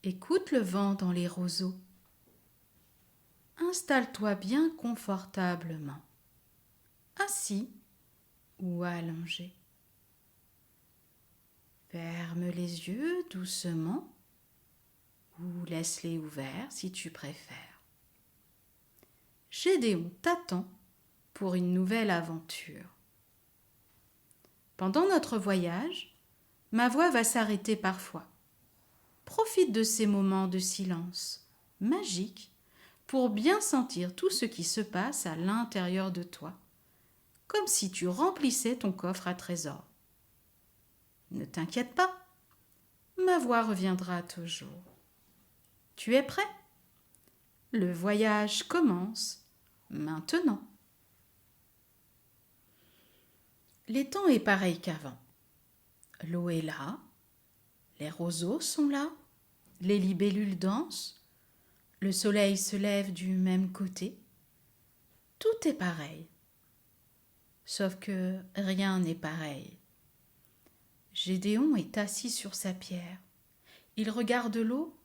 Écoute le vent dans les roseaux. Installe-toi bien confortablement, assis ou allongé. Ferme les yeux doucement ou laisse-les ouverts si tu préfères. Gédéon t'attend pour une nouvelle aventure. Pendant notre voyage, ma voix va s'arrêter parfois. Profite de ces moments de silence magiques pour bien sentir tout ce qui se passe à l'intérieur de toi, comme si tu remplissais ton coffre à trésors. Ne t'inquiète pas, ma voix reviendra toujours. Tu es prêt? Le voyage commence maintenant. L'étang est pareil qu'avant. L'eau est là, les roseaux sont là, les libellules dansent, le soleil se lève du même côté. Tout est pareil. Sauf que rien n'est pareil. Gédéon est assis sur sa pierre. Il regarde l'eau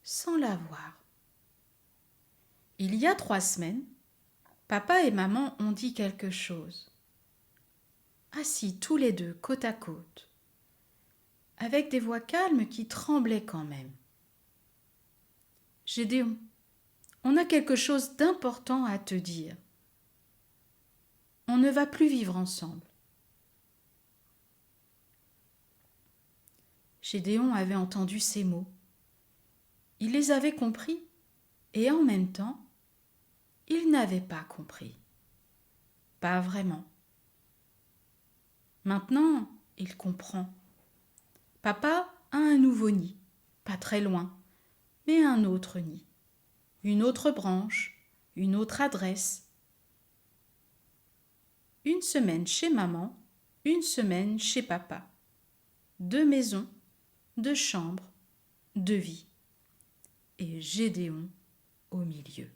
sans la voir. Il y a 3 semaines, papa et maman ont dit quelque chose. Assis tous les deux côte à côte, avec des voix calmes qui tremblaient quand même. Gédéon, on a quelque chose d'important à te dire. On ne va plus vivre ensemble. Gédéon avait entendu ces mots. Il les avait compris et en même temps, il n'avait pas compris. Pas vraiment. Maintenant, il comprend. Papa a un nouveau nid, pas très loin, mais un autre nid, une autre branche, une autre adresse. Une semaine chez maman, une semaine chez papa. 2 maisons, 2 chambres, 2 vies. Et Gédéon au milieu.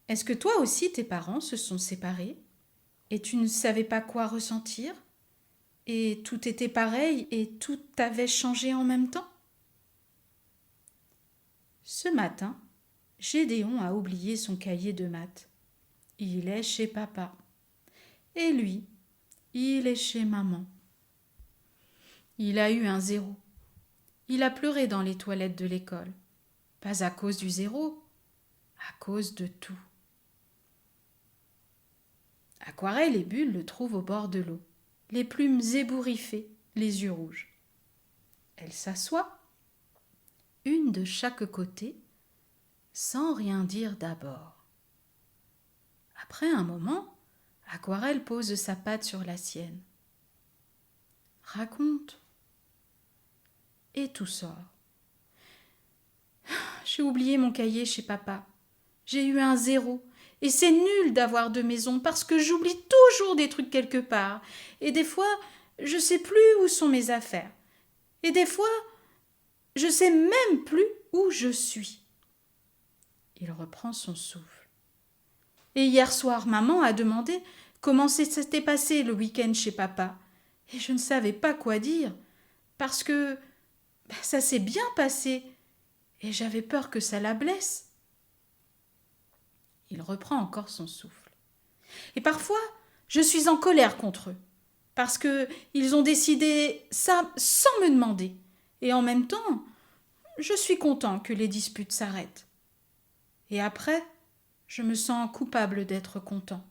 Est-ce que toi aussi tes parents se sont séparés et tu ne savais pas quoi ressentir et tout était pareil et tout avait changé en même temps? Ce matin, Gédéon a oublié son cahier de maths. Il est chez papa. Et lui, il est chez maman. Il a eu un 0. Il a pleuré dans les toilettes de l'école. Pas à cause du 0, à cause de tout. Aquarelle et Bulle le trouvent au bord de l'eau, les plumes ébouriffées, les yeux rouges. Elle s'assoit, une de chaque côté, sans rien dire d'abord. Après un moment, Aquarelle pose sa patte sur la sienne. Raconte. Et tout sort. J'ai oublié mon cahier chez papa. J'ai eu un 0. Et c'est nul d'avoir 2 maisons parce que j'oublie toujours des trucs quelque part. Et des fois, je sais plus où sont mes affaires. Et des fois, je sais même plus où je suis. Il reprend son souffle. Et hier soir, maman a demandé comment s'était passé le week-end chez papa. Et je ne savais pas quoi dire parce que ça s'est bien passé et j'avais peur que ça la blesse. Il reprend encore son souffle. Et parfois, je suis en colère contre eux, parce qu'ils ont décidé ça sans me demander. Et en même temps, je suis content que les disputes s'arrêtent. Et après, je me sens coupable d'être content.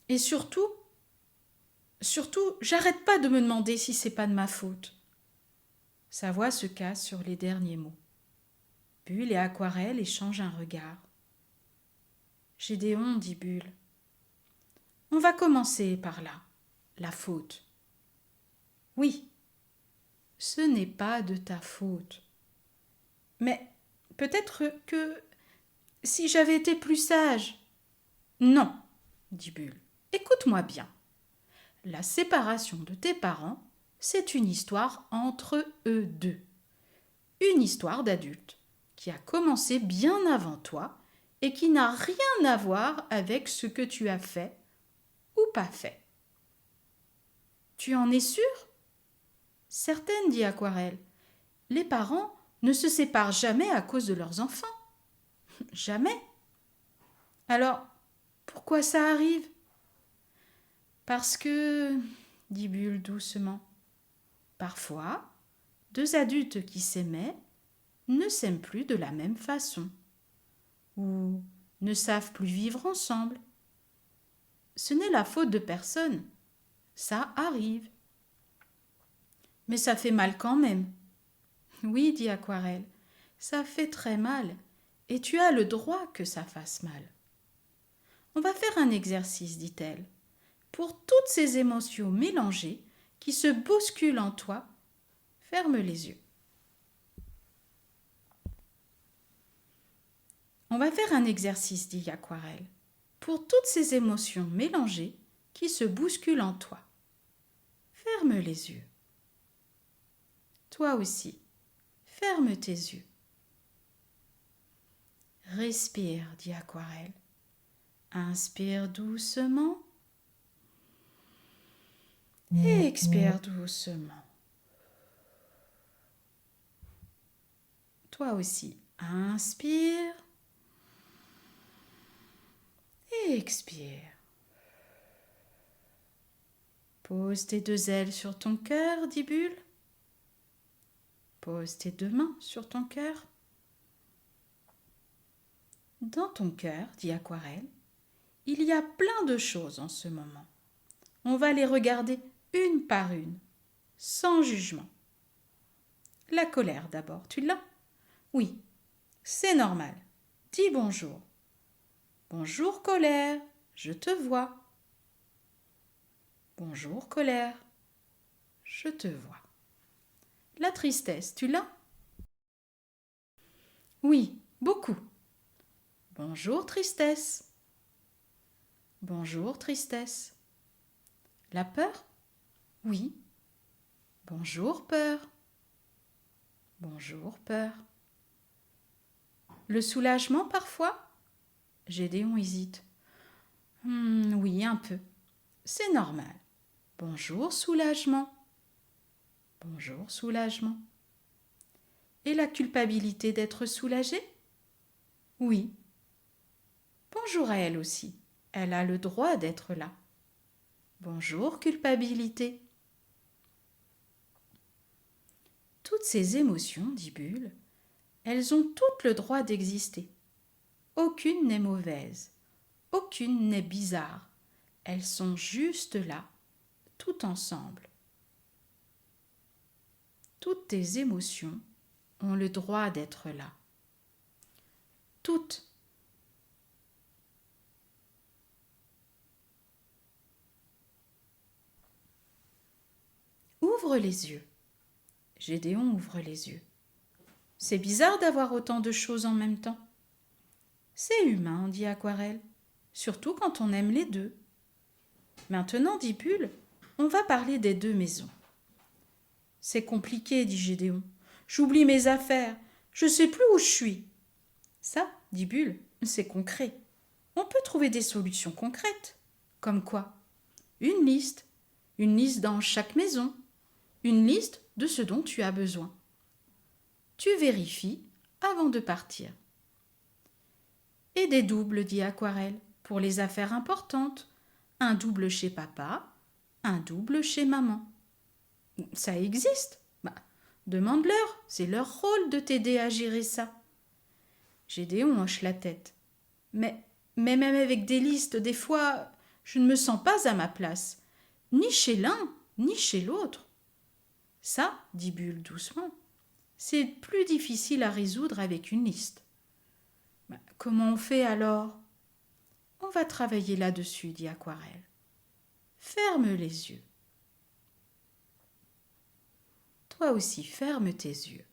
Et surtout, j'arrête pas de me demander si c'est pas de ma faute. Sa voix se casse sur les derniers mots. Bulle et Aquarelle échangent un regard. Gédéon, dit Bulle. On va commencer par là, la faute. Oui, ce n'est pas de ta faute. Mais peut-être que si j'avais été plus sage. Non, dit Bulle. Écoute-moi bien. La séparation de tes parents, c'est une histoire entre eux deux. Une histoire d'adultes qui a commencé bien avant toi et qui n'a rien à voir avec ce que tu as fait ou pas fait. Tu en es sûre? Certaine, dit Aquarelle. Les parents ne se séparent jamais à cause de leurs enfants. Jamais. Alors, pourquoi ça arrive? Parce que, dit Bulle doucement, parfois, deux adultes qui s'aimaient ne s'aiment plus de la même façon, ou ne savent plus vivre ensemble. Ce n'est la faute de personne, ça arrive. Mais ça fait mal quand même. Oui, dit Aquarelle, ça fait très mal, et tu as le droit que ça fasse mal. On va faire un exercice, dit-elle. Pour toutes ces émotions mélangées qui se bousculent en toi, ferme les yeux. On va faire un exercice, dit Aquarelle. Pour toutes ces émotions mélangées qui se bousculent en toi, ferme les yeux. Toi aussi, ferme tes yeux. Respire, dit Aquarelle. Inspire doucement. Et expire doucement. Toi aussi, inspire et expire. Pose tes deux ailes sur ton cœur, dit Bulle. Pose tes deux mains sur ton cœur. Dans ton cœur, dit Aquarelle, il y a plein de choses en ce moment. On va les regarder une par une, sans jugement. La colère d'abord, tu l'as? Oui, c'est normal. Dis bonjour. Bonjour colère, je te vois. Bonjour colère, je te vois. La tristesse, tu l'as? Oui, beaucoup. Bonjour tristesse. Bonjour tristesse. La peur? Oui. Bonjour peur. Bonjour peur. Le soulagement parfois? Gédéon hésite. Oui, un peu. C'est normal. Bonjour soulagement. Bonjour soulagement. Et la culpabilité d'être soulagée? Oui. Bonjour à elle aussi. Elle a le droit d'être là. Bonjour culpabilité. Toutes ces émotions, dit Bulle, elles ont toutes le droit d'exister. Aucune n'est mauvaise, aucune n'est bizarre. Elles sont juste là, toutes ensemble. Toutes tes émotions ont le droit d'être là. Toutes. Ouvre les yeux. Gédéon ouvre les yeux. C'est bizarre d'avoir autant de choses en même temps. C'est humain, dit Aquarelle, surtout quand on aime les deux. Maintenant, dit Bulle, on va parler des deux maisons. C'est compliqué, dit Gédéon. J'oublie mes affaires, je sais plus où je suis. Ça, dit Bulle, c'est concret. On peut trouver des solutions concrètes. Comme quoi? Une liste dans chaque maison, une liste de ce dont tu as besoin. Tu vérifies avant de partir. Et des doubles, dit Aquarelle, pour les affaires importantes. Un double chez papa, un double chez maman. Ça existe. Demande-leur, c'est leur rôle de t'aider à gérer ça. Gédéon hoche la tête. Mais même avec des listes, des fois, je ne me sens pas à ma place, ni chez l'un, ni chez l'autre. Ça, dit Bulle doucement, c'est plus difficile à résoudre avec une liste. Comment on fait alors? On va travailler là-dessus, dit Aquarelle. Ferme les yeux. Toi aussi, ferme tes yeux.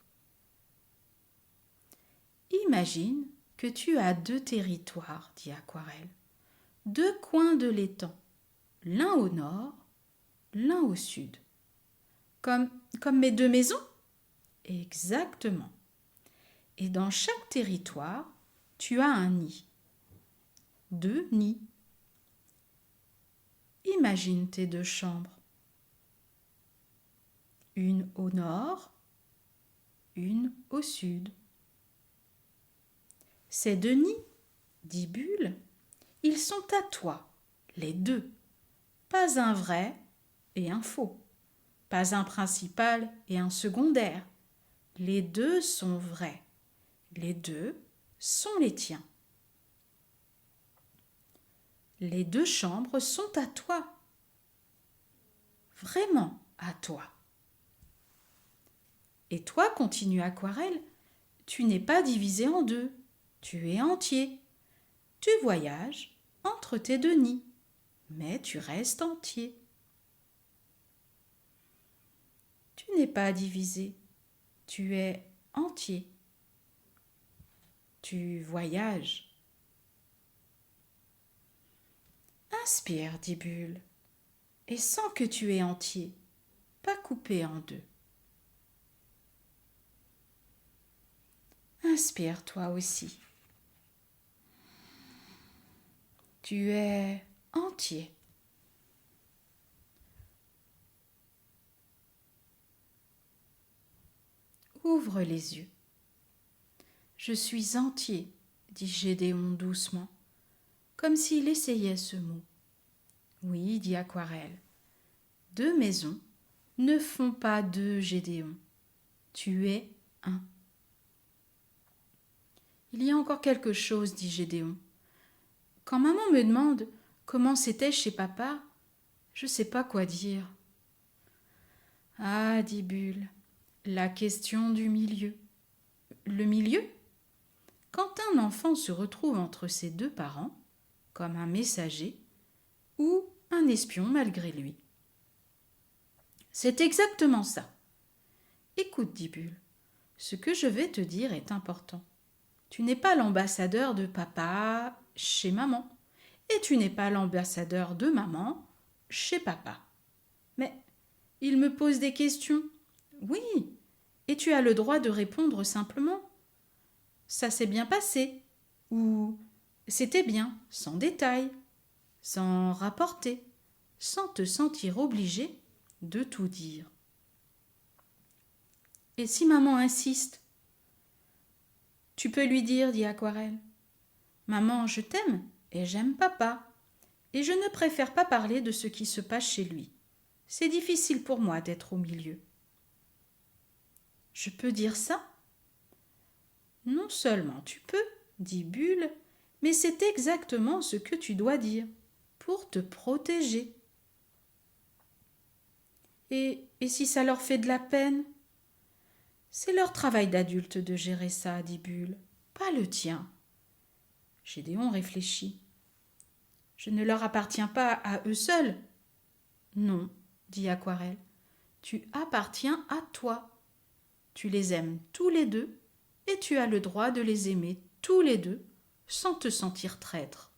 Imagine que tu as deux territoires, dit Aquarelle, deux coins de l'étang, l'un au nord, l'un au sud. Comme mes deux maisons? Exactement. Et dans chaque territoire, tu as un nid. Deux nids. Imagine tes deux chambres. une au nord, une au sud. Ces deux nids, dit Bulle, ils sont à toi, les deux. Pas un vrai et un faux, pas un principal et un secondaire. Les deux sont vrais, les deux sont les tiens. Les deux chambres sont à toi, vraiment à toi. Et toi, continue Aquarelle, tu n'es pas divisé en deux, tu es entier. Tu voyages entre tes deux nids, mais tu restes entier. Tu n'es pas divisé, tu es entier. Tu voyages. Inspire, dit Bulle, et sens que tu es entier, pas coupé en deux. Inspire toi aussi. Tu es entier. Ouvre les yeux. Je suis entier, dit Gédéon doucement, comme s'il essayait ce mot. Oui, dit Aquarelle, deux maisons ne font pas deux Gédéon. Tu es un. Il y a encore quelque chose, dit Gédéon. Quand maman me demande comment c'était chez papa, je ne sais pas quoi dire. Ah, dit Bulle, la question du milieu. Le milieu? Quand un enfant se retrouve entre ses deux parents, comme un messager ou un espion malgré lui. C'est exactement ça. Écoute, dit Bulle, ce que je vais te dire est important. Tu n'es pas l'ambassadeur de papa chez maman, et tu n'es pas l'ambassadeur de maman chez papa. Mais il me pose des questions. Oui, et tu as le droit de répondre simplement. Ça s'est bien passé, ou c'était bien, sans détail, sans rapporter, sans te sentir obligé de tout dire. Et si maman insiste, tu peux lui dire, dit Aquarelle. Maman, je t'aime et j'aime papa, et je ne préfère pas parler de ce qui se passe chez lui. C'est difficile pour moi d'être au milieu. Je peux dire ça? Non seulement tu peux, dit Bulle, mais c'est exactement ce que tu dois dire, pour te protéger. Et si ça leur fait de la peine? C'est leur travail d'adulte de gérer ça, dit Bulle, pas le tien. Gédéon réfléchit. Je ne leur appartiens pas à eux seuls. Non, dit Aquarelle, tu appartiens à toi. Tu les aimes tous les deux et tu as le droit de les aimer tous les deux sans te sentir traître.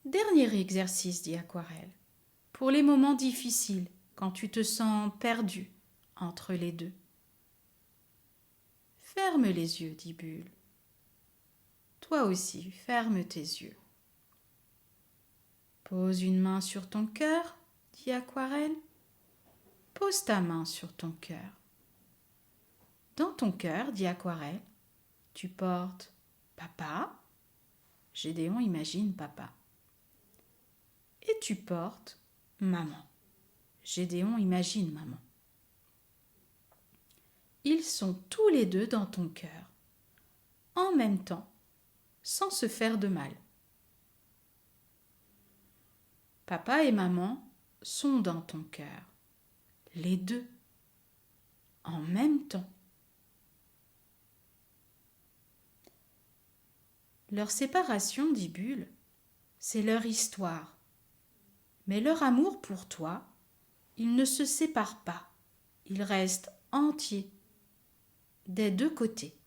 Dernier exercice, dit Aquarelle, pour les moments difficiles, quand tu te sens perdu entre les deux. Ferme les yeux, dit Bulle. Toi aussi, ferme tes yeux. Pose une main sur ton cœur, dit Aquarelle. Pose ta main sur ton cœur. Dans ton cœur, dit Aquarelle, tu portes papa. Gédéon imagine papa. Et tu portes maman. Gédéon imagine maman. Ils sont tous les deux dans ton cœur, en même temps, sans se faire de mal. Papa et maman sont dans ton cœur, les deux, en même temps. Leur séparation, dit Bulle, c'est leur histoire. Mais leur amour pour toi, ils ne se séparent pas, ils restent entiers, des deux côtés.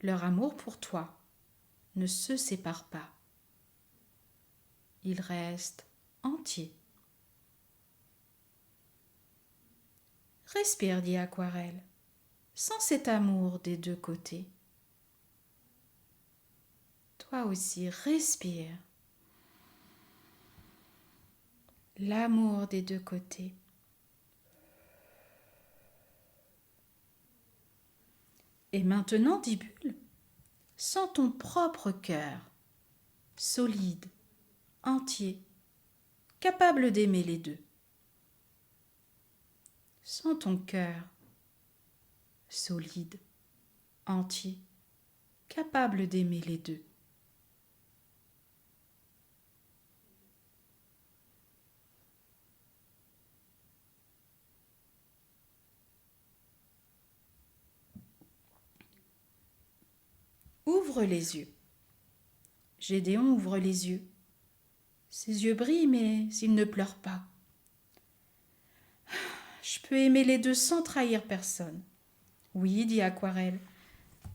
Leur amour pour toi ne se sépare pas. Il reste entier. Respire, dit Aquarelle, sans cet amour des deux côtés. Toi aussi, respire. l'amour des deux côtés. Et maintenant, dit Bulle, sens ton propre cœur, solide, entier, capable d'aimer les deux. Sens ton cœur, solide, entier, capable d'aimer les deux. Ouvre les yeux. Gédéon ouvre les yeux. Ses yeux brillent, mais il ne pleure pas. Je peux aimer les deux sans trahir personne. Oui, dit Aquarelle,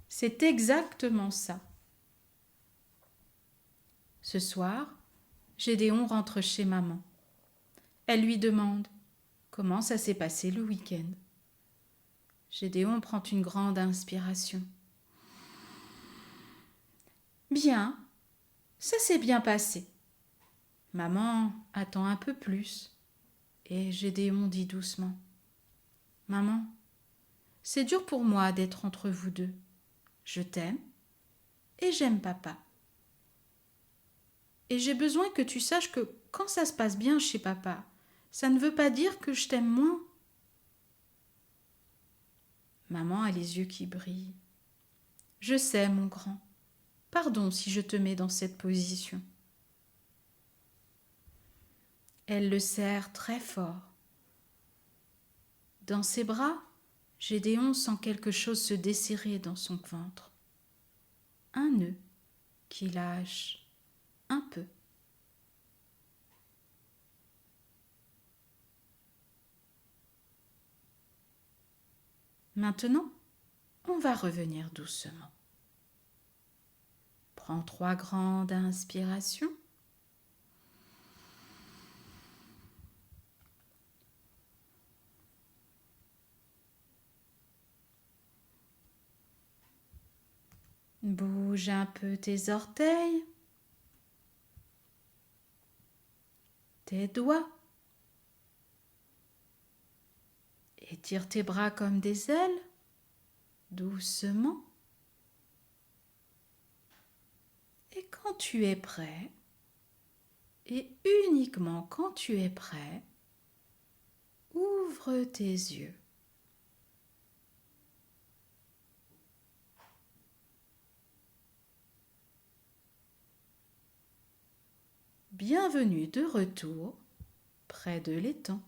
c'est exactement ça. Ce soir, Gédéon rentre chez maman. Elle lui demande comment ça s'est passé le week-end. Gédéon prend une grande inspiration. Bien, ça s'est bien passé. Maman attend un peu plus. Et Gédéon dit doucement. Maman, c'est dur pour moi d'être entre vous deux. Je t'aime et j'aime papa. Et j'ai besoin que tu saches que quand ça se passe bien chez papa, ça ne veut pas dire que je t'aime moins. Maman a les yeux qui brillent. Je sais, mon grand. Pardon si je te mets dans cette position. Elle le serre très fort. Dans ses bras, Gédéon sent quelque chose se desserrer dans son ventre. Un nœud qui lâche un peu. Maintenant, on va revenir doucement. Prends 3 grandes inspirations. Bouge un peu tes orteils, tes doigts. Étire tes bras comme des ailes, doucement. Et quand tu es prêt, et uniquement quand tu es prêt, ouvre tes yeux. Bienvenue de retour près de l'étang.